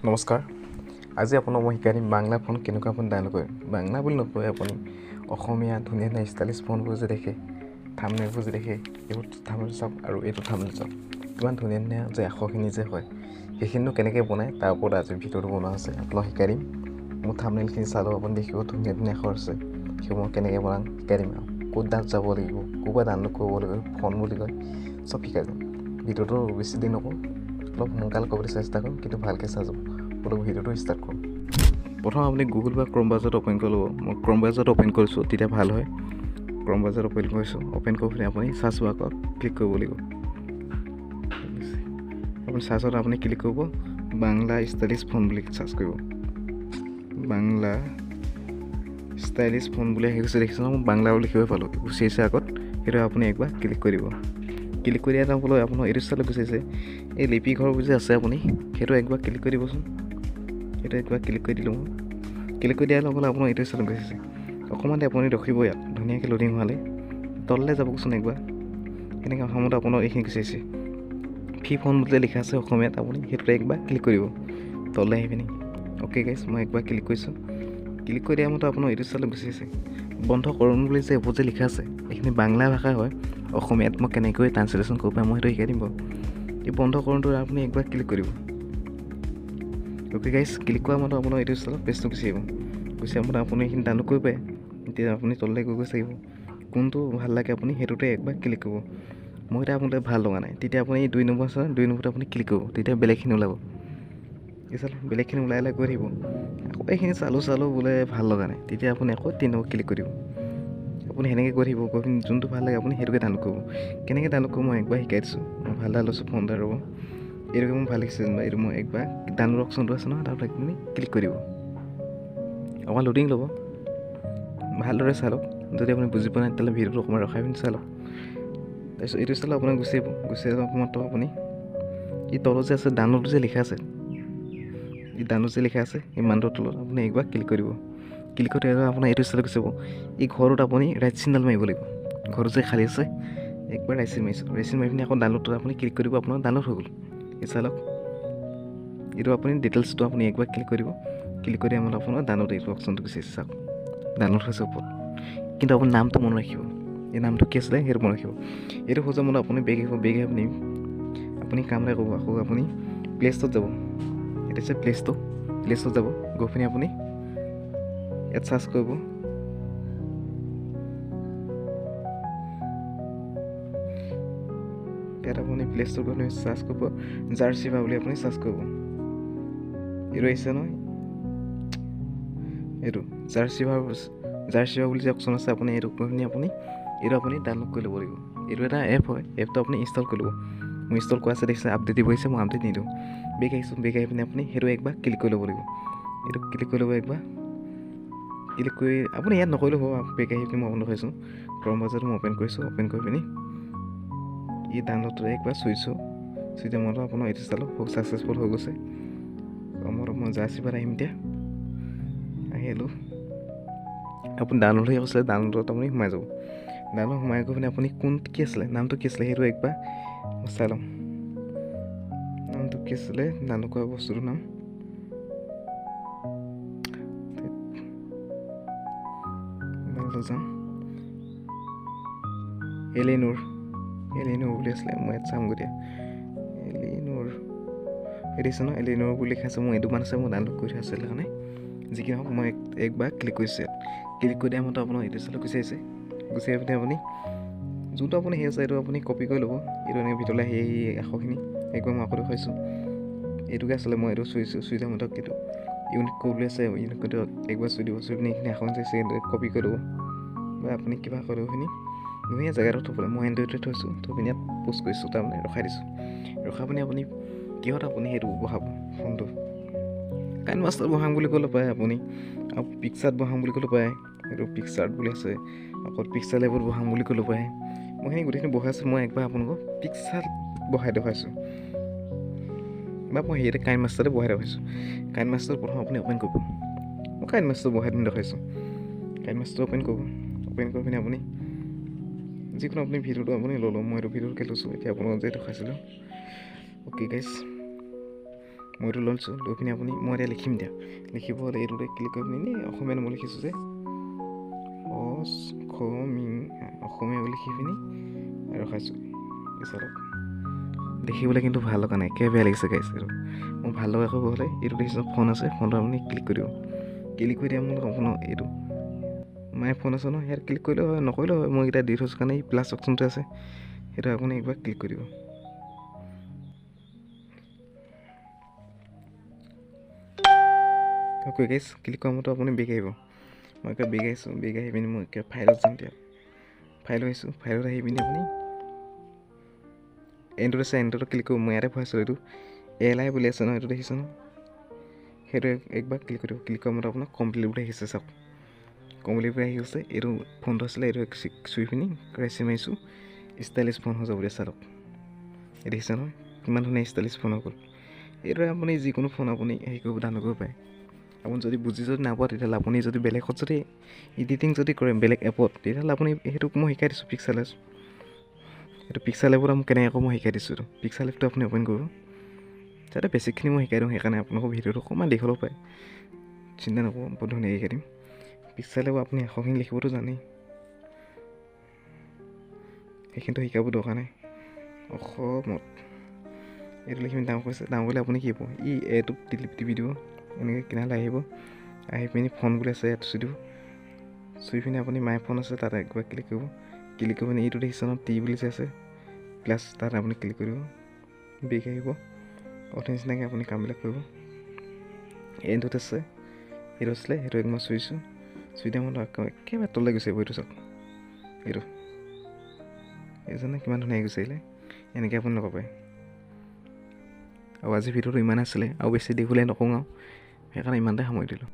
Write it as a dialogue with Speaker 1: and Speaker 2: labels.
Speaker 1: নমস্কাৰ। আজি আপোনাক মই শিকাই দিম বাংলা ফোন কেনেকুৱা আপুনি ডাউনলোড কৰে। বাংলা বুলি নকয়, আপুনি অসমীয়া ধুনীয়া ধুনীয়া ষ্টাইলিছ ফোনবোৰ যে দেখে, থাম্বনেইলবোৰ যে দেখে, এইবোৰ থাম্বনেইল চাওক আৰু এইটো থাম্বনেইল চাওক। কিমান ধুনীয়া ধুনীয়া যে আখৰখিনি যে হয়, সেইখিনিনো কেনেকৈ বনায় তাৰ ওপৰত আজি ভিডিঅ'টো বনোৱা হৈছে। আপোনাক শিকাই দিম। মোৰ থাম্বনেইলখিনি চালেও আপুনি দেখিব ধুনীয়া ধুনীয়া আখৰ আছে, সেইবোৰ মই কেনেকৈ বনাম শিকাই দিম আৰু ক'ত যাব লাগিব, ক'ৰ পৰা ডাউনলোড কৰিব লাগিব, ফোন বুলি কয়, চব শিকাই দিম। ভিডিঅ'টো বেছি দিন নকৰোঁ, অলপ সোনকালে কৰিবলৈ চেষ্টা কৰিম, কিন্তু ভালকৈ চাই যাব। ভিডিঅ'টো ষ্টাৰ্ট কৰোঁ। প্ৰথম আপুনি গুগল বা ক্ৰম ব্ৰাউজাৰত অ'পেন কৰি ল'ব। মই ক্ৰম ব্ৰাউজাৰত অ'পেন কৰিছোঁ, তেতিয়া ভাল হয়। ক্ৰম ব্ৰাউজাৰত অ'পেন কৰিছোঁ, অ'পেন কৰি পিনে আপুনি চাৰ্চ বাৰত ক্লিক কৰিব লাগিব। আপুনি চাৰ্চত আপুনি ক্লিক কৰিব, বাংলা ষ্টাইলিছ ফোন বুলি চাৰ্চ কৰিব। বাংলা ষ্টাইলিছ ফোন বুলি আহি গৈছে, দেখিছে ন? মই বাংলা বুলি লিখিবই পালোঁ, গুচি আহিছে আগত। সেইটো আপুনি একবাৰ ক্লিক কৰি দিব। ক্লিক কৰি দিয়াৰ ফলত আপোনাৰ এইটো ষ্টাইলত গুচি আহিছে। এই লিপি ঘৰবোৰ যে আছে, আপুনি সেইটো একবাৰ ক্লিক কৰি দিবচোন। সেইটো একবাৰ ক্লিক কৰি দিলোঁ মই। ক্লিক কৰি দিয়াৰ লগে লগে আপোনাৰ এইটো ষ্টাইলত গুচিছে। অকণমান আপুনি ৰখিব ইয়াত, ধুনীয়াকৈ লোডিং হোৱালে। তললৈ যাবচোন একবাৰ। এনেকৈ অসমত আপোনাৰ এইখিনি গুচি আহিছে। ফি ফোন বুলি লিখা আছে অসমীয়াত, আপুনি সেইটোতে একবাৰ ক্লিক কৰিব তললৈ আহি পিনি। অ'কে গাইছ, মই একবাৰ ক্লিক কৰিছোঁ। ক্লিক কৰি দিয়া মতে আপোনাৰ এইটো ষ্টাইলত গুচি আহিছে। বন্ধ কৰণ বুলি যে এইবোৰ যে লিখা আছে, এইখিনি বাংলা ভাষা হয়। অসমীয়াত মই কেনেকৈ ট্ৰান্সলেশ্যন কৰিব পাৰিম মই সেইটো শিকাই দিম বাৰু। এই বন্ধ কৰোঁতে আপুনি একবাৰ ক্লিক কৰিব। অ'কে গাইছ, ক্লিক কৰা মতে আপোনাৰ এইটো ষ্টাইলত পেজটো গুচি আহিব। গুচি আহোঁতে আপুনি এইখিনি ডাউনলোড কৰিব পাৰে। এতিয়া আপুনি তললৈ গৈ থাকিব, কোনটো ভাল লাগে আপুনি সেইটোতে একবাৰ ক্লিক কৰিব। মই এতিয়া আপোনালোকে ভাল লগা নাই, তেতিয়া আপুনি 2 নম্বৰ আছে, 2 নম্বৰতে আপুনি ক্লিক কৰিব, তেতিয়া বেলেগখিনি ওলাব। এই চালোঁ বেলেগখিনি ওলাই গৈ থাকিব। আকৌ এইখিনি চালোঁ বোলে ভাল লগা নাই, তেতিয়া আপুনি আকৌ 3 নম্বৰ ক্লিক কৰি দিব। আপুনি সেনেকৈ গৈ থাকিব, গৈ পিনি যোনটো ভাল লাগে আপুনি সেইটোকে ডাউনলোড কৰিব। কেনেকৈ ডাউনলোড কৰিব মই একবাৰ শিকাই দিছোঁ। মই ভাল এটা লৈছোঁ ফোন এটা ৰ'ব, এইটোকে মই ভাল লাগিছে যেনিবা। এইটো মই একবাৰ ডাউনলোড অপশ্যনটো আছে নহয়, তাত আপুনি ক্লিক কৰি দিব। অকণমান লোডিং ল'ব, ভালদৰে চাই লওক। যদি আপুনি বুজি পোৱা নাই তেতিয়াহ'লে ভিডিঅ'টো অকণমান ৰখাই পিনি চাই লওক। তাৰপিছত এইটো ষ্টাইলত আপোনাৰ গুচি আহিব। গুচি আহিব মাত্ৰ আপুনি এই তলত যে আছে ডাউনলোড যে লিখা আছে, এই ডাউনলোড যে লিখা আছে এই মানুহটোৰ তলত আপুনি একবাৰ ক্লিক কৰি দিব। ক্লিক কৰি দিলে আপোনাৰ এইটো ষ্টাইলত গুচি যাব। এই ঘৰটোত আপুনি ৰাইট চিগনেল মাৰিব লাগিব। ঘৰটো যে খালী আছে, একবাৰ ৰাইট চিন মাৰিছোঁ। ৰাইট চিন মাৰি পিনি আকৌ ডাউনলোডটো আপুনি ক্লিক কৰি দিব, আপোনাৰ ডাউনলোড হৈ গ'ল। এই চাই লওক, এইটো আপুনি ডিটেইলছটো আপুনি একবাৰ ক্লিক কৰি দিব। ক্লিক কৰি দিয়া মতে আপোনাৰ ডাউনলোড এইটো অপশ্যনটো গুচি আহিছে, চাওক ডাউনলোড হৈছে ওপৰত। কিন্তু আপুনি নামটো মনত ৰাখিব, এই নামটো কি আছিলে সেইটো মনত ৰাখিব। এইটো হৈ যাব মতে আপুনি বেগ আহি পিনি আপুনি কাম এটা কৰিব, আকৌ আপুনি প্লে ষ্ট'ৰত যাব। এইটো আছে প্লে ষ্ট'ৰত যাব। গৈ পিনি আপুনি ইয়াত চাৰ্চ কৰিব, ইয়াত আপুনি প্লে ষ্ট'ৰত গৈ চাৰ্চ কৰিব, জাৰ্চিভা বুলি আপুনি চাৰ্চ কৰিব। এইটো আহিছে নহয়, এইটো জাৰ্চিভা বুলি যে অপশ্যন আছে, আপুনি এইটো কৰি পিনি এইটো আপুনি ডাউনলোড কৰি ল'ব লাগিব। এইটো এটা এপ হয়, এপটো আপুনি ইনষ্টল কৰি ল'ব। মই ইনষ্টল কৰা আছে, দেখিছে আপডেট দিব আহিছে, মই আপডেট নিদিওঁ। বেগ আহিছোঁ, বেগ আহি পিনি আপুনি সেইটো একবাৰ ক্লিক কৰি ল'ব লাগিব। এইটো ক্লিক কৰি ল'ব একবাৰ। ক্লিক কৰি আপুনি ইয়াত নকৰিলেও হ'ব। বেগ আহি পিনি মই অপেন কৰিছোঁ, ক্ৰম ব্ৰাউজাৰটো মই অ'পেন কৰিছোঁ। অ'পেন কৰি পিনি এই ডাউনলোডটো একবাৰ চুইছোঁ। চুইচৰ মতে আপোনাৰ এইটো ষ্টাইলত ছাকচেছফুল হৈ গৈছে। মই জাৰ্চিভাত আহিম এতিয়া, আহিলোঁ। আপুনি ডাউনলোড হৈ গৈছিলে, ডাউনলোডত আপুনি সোমাই যাব। ডাউনলোড সোমাই গৈ পিনি আপুনি কি আছিলে, নামটো কি আছিলে সেইটো একবাৰ চাই লওঁ। নামটো কি আছিলে, ডাউনলোড কৰা বস্তুটোৰ নাম যাওঁ, এলিনুৰ বুলি আছিলে। মই ইয়াত চাম গৈ এলিনুৰ দিছে ন, এলিনুৰ বুলি লিখা আছে। মোৰ এইটো মান আছে, মই ডাউনলোড কৰি থোৱা আছিলে কাৰণে যি কি নহওক মই একবাৰ ক্লিক কৰিছোঁ। ক্লিক কৰি দিয়া মতে আপোনাৰ এইটো ষ্টাইলত গুচি আহিছে। গুচি আহি পিনি আপুনি যোনটো আপুনি সেই আছে এইটো আপুনি কপি কৰি ল'ব। এইটো এনেকৈ ভিতৰলৈ সেই আখৰখিনি একবাৰ মই আকৌ দেখুৱাইছোঁ। এইটোকে আছিলে, মই এইটো চুই যাম মতে এইটো ইউনিক কোড বুলি আছে, ইউনিক কোডটো একবাৰ চুই দিব। চুই পিনি এইখিনি আখৰ চাইছে কপি কৰি ল'ব, বা আপুনি কিবা কৰি ল'ব। এইখিনি ধুনীয়া জেগাটো থ'বলৈ মই এণ্ড্ৰইডতে থৈছোঁ, থৈ পিনি ইয়াত পোষ্ট কৰিছোঁ, তাৰমানে ৰখাই দিছোঁ। ৰখাই পিনি আপুনি কিহত আপুনি সেইটো বহাব ফোনটো, কাইন মাষ্টাৰ বহাম বুলি ক'লে পায় আপুনি, আৰু পিকচাৰ্ট বহাম বুলি ক'লে পায়। এইটো পিকচাৰ্ট বুলি আছে, আকৌ পিকচাৰ লেভেলত বহাম বুলি ক'লে পায়। মই সেইখিনি গোটেইখিনি বহাইছোঁ। মই একবাৰ আপোনালোকক পিকচাৰ্ট বহাই দেখুৱাইছোঁ, বা মই সেইয়াতে কাইন মাষ্টাৰতে বহাই দেখুৱাইছোঁ। কাইন মাষ্টাৰ প্ৰথম আপুনি অ'পেন কৰিব। মই কাইন মাষ্টাৰ বহাই পিনি দেখুৱাইছোঁ। কাইন মাষ্টাৰ অ'পেন কৰিব। অ'পেন কৰি পিনি আপুনি যিকোনো আপুনি ভিডিঅ'টো আপুনি ল'লোঁ, মই এইটো ভিডিঅ'টোকে লৈছোঁ এতিয়া আপোনালোকক যে দেখুৱাইছিলোঁ। অ'কে গাইছ, মইতো লৈছোঁ, লৈ পিনি আপুনি মই এতিয়া লিখিম দিয়া। লিখিব হ'লে এইটোতে ক্লিক কৰি পিনি এনেই অসমীয়া নম্বৰ লিখিছোঁ যে অসমীয়া বুলি লিখি পিনি ৰখাইছোঁ। চাওক দেখিবলৈ কিন্তু ভাল লগা নাই, একেবাৰে বেয়া লাগিছে গাইছ। এইটো মই ভাল লগা কৰিব হ'লে এইটো দেখিছোঁ ফোন আছে, ফোনটো আপুনি ক্লিক কৰি দিব। ক্লিক কৰি দিয়া মোৰ আপোনাৰ এইটো মাই ফোন আছে ন, ইয়াত ক্লিক কৰিলেও হয়, নকৰিলেও হয়। মই এতিয়া দি থৈছোঁ কাৰণে এই প্লাছ অপশ্যনটো আছে, সেইটো আপুনি একবাৰ ক্লিক কৰি দিব। অ'কে গাইছ, ক্লিক কৰা মতে আপুনি বেগ আহিব। মই এতিয়া বেগ আহিছোঁ, বেগ আহি পিনি মই এতিয়া ফাইলত যাম। এতিয়া ফাইলত আহিছোঁ, ফাইলত আহি পিনি আপুনি এণ্ডত আছে, এণ্ডটো ক্লিক কৰিব। মই ইয়াতে ভৰাইছোঁ, এইটো LI বুলি আছে ন, এইটো দেখিছোঁ ন, সেইটো একবাৰ ক্লিক কৰি দিব। ক্লিক কৰা মতে আপোনাৰ কমপ্লিট বুলি আহিছে। চাওক কমপ্লিট বুলি আহি গৈছে। এইটো ফোনটো আছিলে, এইটো চুই পিনি ৰেচি মাৰিছোঁ, ষ্টাইলিছ ফোন হৈ যাব দিয়া। চাওক এই দেখিছে নহয় কিমান ধুনীয়া ষ্টাইলিছ ফোন হৈ গ'ল। এইদৰে আপুনি যিকোনো ফোন আপুনি হেৰি কৰিব ডাউনলোড কৰিব পাৰে। আপুনি যদি বুজি নাপোৱা তেতিয়াহ'লে আপুনি যদি বেলেগত যদি এডিটিং যদি কৰে বেলেগ এপত, তেতিয়াহ'লে আপুনি সেইটোক মই শিকাই দিছোঁ। পিক্সেল এইটো পিক্সেল এপত মোক কেনেকৈ মই শিকাই দিছোঁ। এইটো পিক্সেল এপটো আপুনি অ'পেন কৰিব, যাতে বেছিকখিনি মই শিকাই দিওঁ। সেইকাৰণে আপোনালোকৰ ভিডিঅ'টো অকণমান দীঘল পায়, চিন্তা নকৰোঁ, বহুত ধুনীয়াকৈ শিকাই দিম। পিক্সেল এপ আপুনি এশখিনি লিখিবতো জানেই, সেইখিনিতো শিকাব দৰকাৰ নাই। অসমত এইটো লিখি পিনি ডাঙৰ কৰিছে, ডাঙৰ কৰিলে আপুনি কি হ'ব, এইটো টিপি দিব। এনেকৈ কিনাৰলৈ আহিব, আহি পিনি ফোন বুলি আছে ইয়াত চুই দিব। চুই পিনি আপুনি মাই ফোন আছে তাত একবাৰ ক্লিক কৰিব। ক্লিক কৰি পিনি এইটো দেখিছে ন, টি বুলি যে আছে প্লাছ, তাত আপুনি ক্লিক কৰিব। বেগ আহিব, অথ নিচিনাকৈ আপুনি কামবিলাক কৰিব। এণ্ডত আছে, সেইটো আছিলে, সেইটো মই চুইছোঁ। চুই দিয়া মই একেবাৰে তললৈ গুচি আহিব। এইটো চাওক, এইটো এইজনে কিমান ধুনীয়াকৈ গুচি আহিলে। এনেকৈ আপুনি লগাব পাৰে। আৰু আজি ভিডিঅ'টো ইমান আছিলে, আৰু বেছি দীঘলীয়া নকওঁ আৰু সেইকাৰণে ইমানতে সামৰি দিলোঁ।